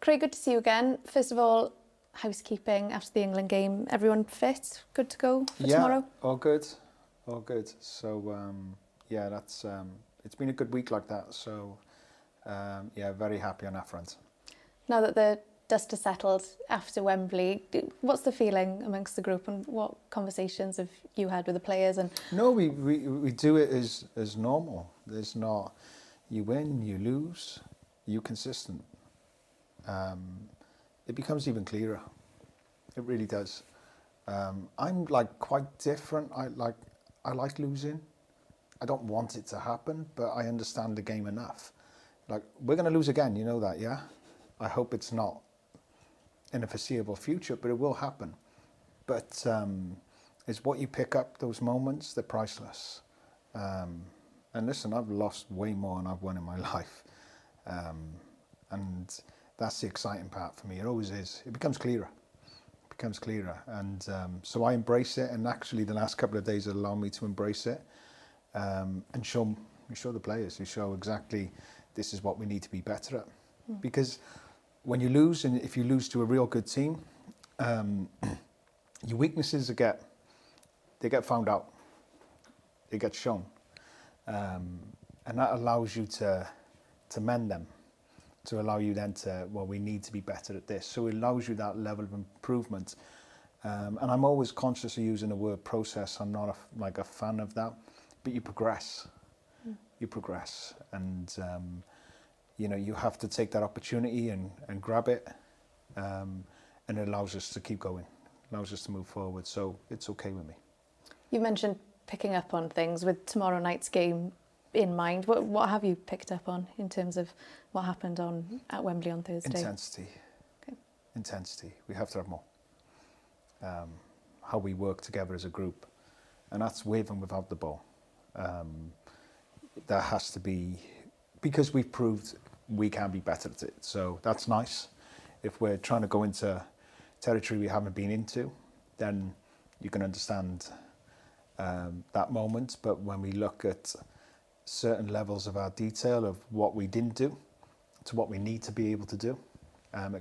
Craig, good to see you again. First of all, housekeeping after the England game. Everyone fit? Good to go for tomorrow? All good. All good. So, yeah, that's it's been a good week like that. So, yeah, very happy on that front. Now that the dust has settled after Wembley, what's the feeling amongst the group and what conversations have you had with the players? And no, we do it as normal. There's not, you win, you lose, you're consistent. It becomes even clearer. It really does. I'm like quite different. I like losing. I don't want it to happen, but I understand the game enough. Like, we're going to lose again, you know that, yeah? I hope it's not in the foreseeable future, but it will happen. But it's what you pick up, those moments, they're priceless. And listen, I've lost way more than I've won in my life. And that's the exciting part for me. It always is. It becomes clearer. It becomes clearer. And so I embrace it. And actually the last couple of days allow me to embrace it and show the players. You show exactly this is what we need to be better at. Because when you lose, and if you lose to a real good team, your weaknesses they get found out. They get shown. And that allows you to mend them. To allow you then to, well, we need to be better at this. So it allows you that level of improvement. And I'm always conscious of using the word process. I'm not a fan of that, but you progress. You progress. And, you know, you have to take that opportunity and grab it. And it allows us to keep going, allows us to move forward. So it's okay with me. You mentioned picking up on things with tomorrow night's game in mind. What have you picked up on in terms of what happened at Wembley on Thursday? Intensity. Okay. Intensity. We have to have more. How we work together as a group. And that's with and without the ball. There has to be, because we've proved we can be better at it. So that's nice. If we're trying to go into territory we haven't been into, then you can understand that moment. But when we look at certain levels of our detail of what we didn't do to what we need to be able to do,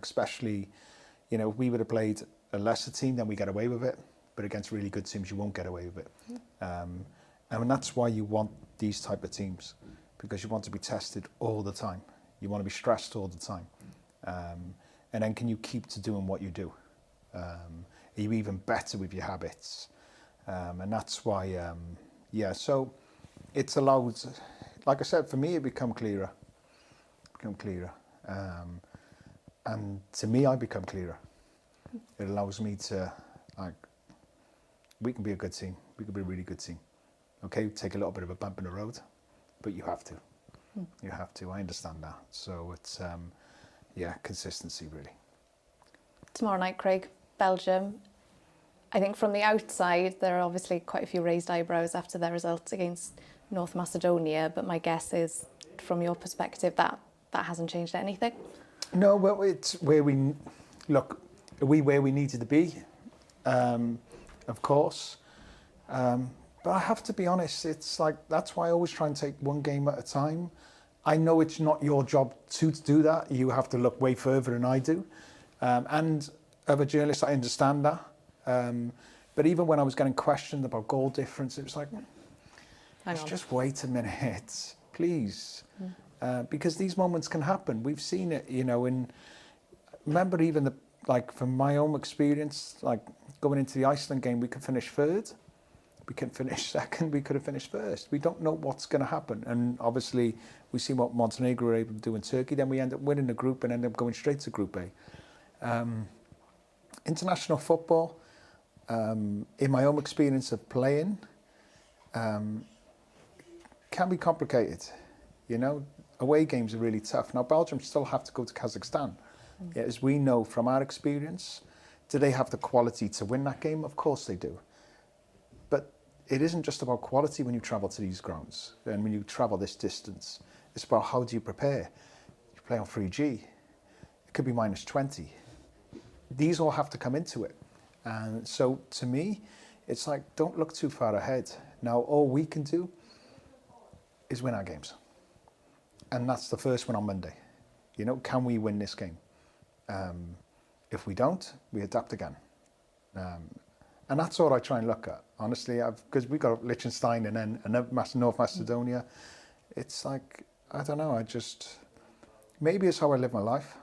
especially, you know, if we would have played a lesser team, then we get away with it, but against really good teams you won't get away with it. And that's why you want these type of teams, because you want to be tested all the time, you want to be stressed all the time, and then can you keep to doing what you do? Are you even better with your habits? And that's why, yeah, so it's allowed, like I said, for me, it become clearer. And to me, I become clearer. It allows me to, like, we can be a good team. We can be a really good team. Okay, take a little bit of a bump in the road, but you have to. You have to. I understand that. So it's, yeah, consistency, really. Tomorrow night, Craig, Belgium. I think from the outside, there are obviously quite a few raised eyebrows after their results against North Macedonia, but my guess is, from your perspective, that hasn't changed anything. No, well, it's where we look. Are we where we needed to be? Of course. But I have to be honest. It's like, that's why I always try and take one game at a time. I know it's not your job to do that. You have to look way further than I do. And as a journalist, I understand that. But even when I was getting questioned about goal difference, it was like, just wait a minute, please. Because these moments can happen. We've seen it, you know, and remember even like from my own experience, like going into the Iceland game, we could finish third, we can finish second, we could have finished first. We don't know what's going to happen. And obviously we see what Montenegro were able to do in Turkey, then we end up winning the group and end up going straight to Group A. International football, in my own experience of playing, can be complicated. You know, away games are really tough. Now, Belgium still have to go to Kazakhstan. Yeah, as we know from our experience, do they have the quality to win that game? Of course they do. But it isn't just about quality when you travel to these grounds and when you travel this distance. It's about how do you prepare. You play on 3G. It could be minus 20. These all have to come into it. And so to me, it's like, don't look too far ahead. Now, all we can do is win our games. And that's the first one on Monday. You know, can we win this game? If we don't, we adapt again. And that's all I try and look at, honestly, because we got Liechtenstein and then North Macedonia. It's like, I don't know, maybe it's how I live my life.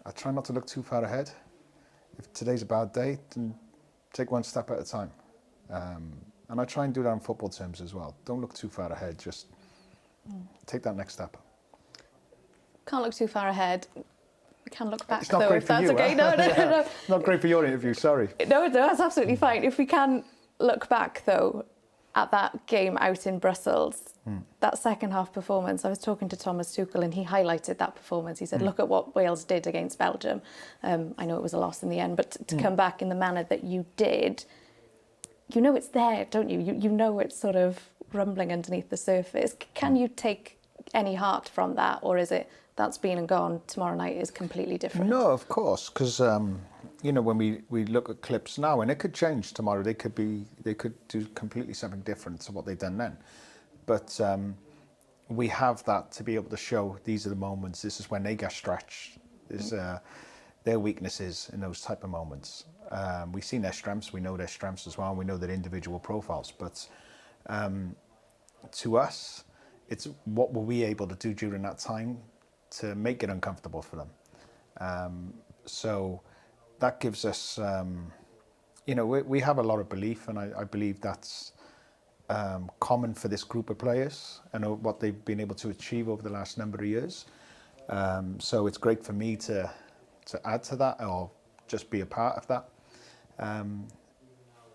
I try not to look too far ahead. If today's a bad day, then take one step at a time. And I try and do that in football terms as well. Don't look too far ahead, just take that next step. Can't look too far ahead. We can look back, it's not though, great if for that's you, okay. huh? No. Not great for your interview, sorry. No, that's absolutely fine. If we can look back, though, at that game out in Brussels, that second half performance, I was talking to Thomas Tuchel and he highlighted that performance. He said, look at what Wales did against Belgium. I know it was a loss in the end, but to come back in the manner that you did, you know it's there, don't you? You know it's sort of rumbling underneath the surface. Can you take any heart from that, or is it that's been and gone, tomorrow night is completely different? No, of course, because when we look at clips now, and it could change tomorrow, they could do completely something different to what they've done then. But we have that to be able to show these are the moments, this is when they get stretched, this their weaknesses in those type of moments. We've seen their strengths, we know their strengths as well, and we know their individual profiles, but to us, it's what were we able to do during that time to make it uncomfortable for them. So that gives us, we have a lot of belief, and I believe that's common for this group of players and what they've been able to achieve over the last number of years. So it's great for me to add to that or just be a part of that.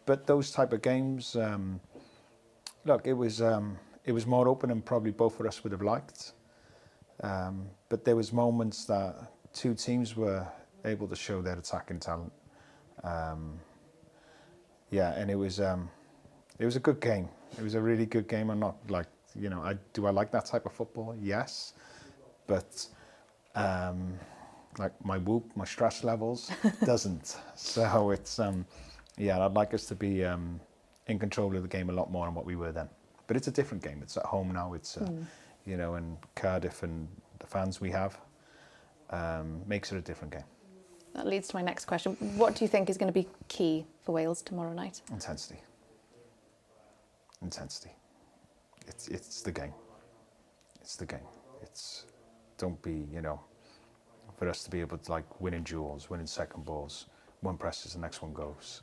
But those type of games, look, it was more open than probably both of us would have liked. But there was moments that two teams were able to show their attacking talent. And it was a good game. It was a really good game. I'm not like, do I like that type of football? Yes. But like my stress levels doesn't. So it's, I'd like us to be in control of the game a lot more than what we were then. But it's a different game. It's at home now. It's, in Cardiff, and the fans we have makes it a different game. That leads to my next question. What do you think is going to be key for Wales tomorrow night? Intensity. It's the game. It's the game. Don't be, for us to be able to like winning duels, winning second balls, one presses, the next one goes.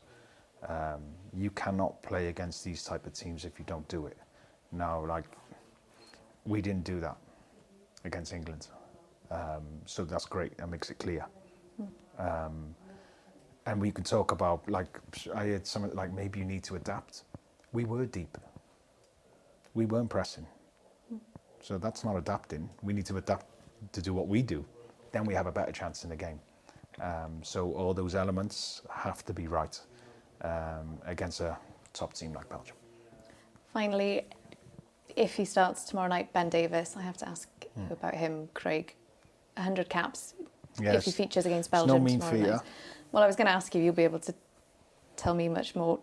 You cannot play against these type of teams if you don't do it. Now, like, we didn't do that against England. So that's great. That makes it clear. And we can talk about, like, I had something like maybe you need to adapt. We were deep. We weren't pressing. So that's not adapting. We need to adapt to do what we do. Then we have a better chance in the game. So all those elements have to be right against a top team like Belgium. Finally, if he starts tomorrow night, Ben Davies, I have to ask you about him, Craig. 100 caps, yes. If he features against Belgium no mean tomorrow feat, night. Well, I was going to ask you, you'll be able to tell me much more.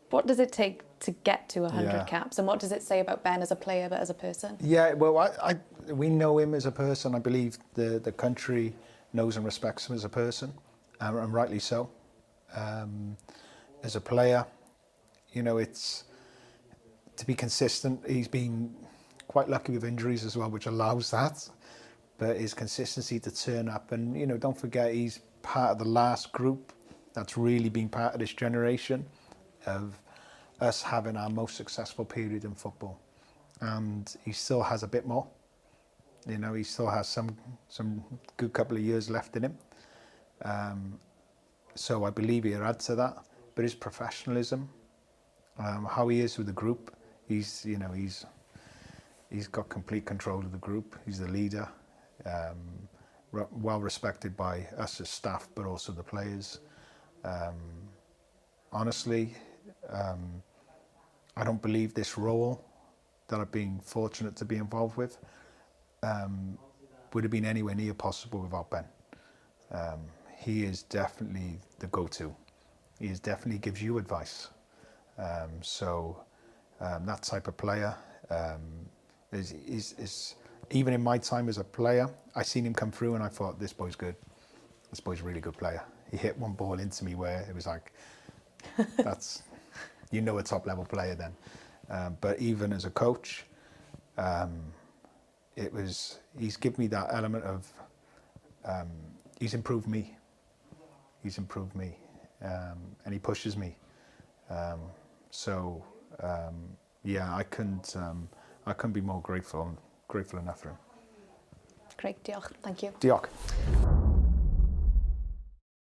What does it take to get to 100 caps, and what does it say about Ben as a player, but as a person? Yeah, well, we know him as a person. I believe the country knows and respects him as a person, and rightly so. As a player, it's to be consistent. He's been quite lucky with injuries as well, which allows that. But his consistency to turn up, and don't forget he's part of the last group that's really been part of this generation of us having our most successful period in football. And he still has a bit more. He still has some good couple of years left in him. So I believe he'll add to that. But his professionalism, how he is with the group, he's got complete control of the group. He's the leader, well respected by us as staff, but also the players. Honestly, I don't believe this role that I've been fortunate to be involved with would have been anywhere near possible without Ben. He is definitely the go-to. He definitely gives you advice. So that type of player is even in my time as a player, I seen him come through and I thought, this boy's good. This boy's a really good player. He hit one ball into me where it was like, that's, you know, a top level player then. But even as a coach, he's given me that element of, he's improved me. He's improved me, and he pushes me. Yeah, I couldn't be more grateful enough for him. Craig, diolch. Thank you. Diolch.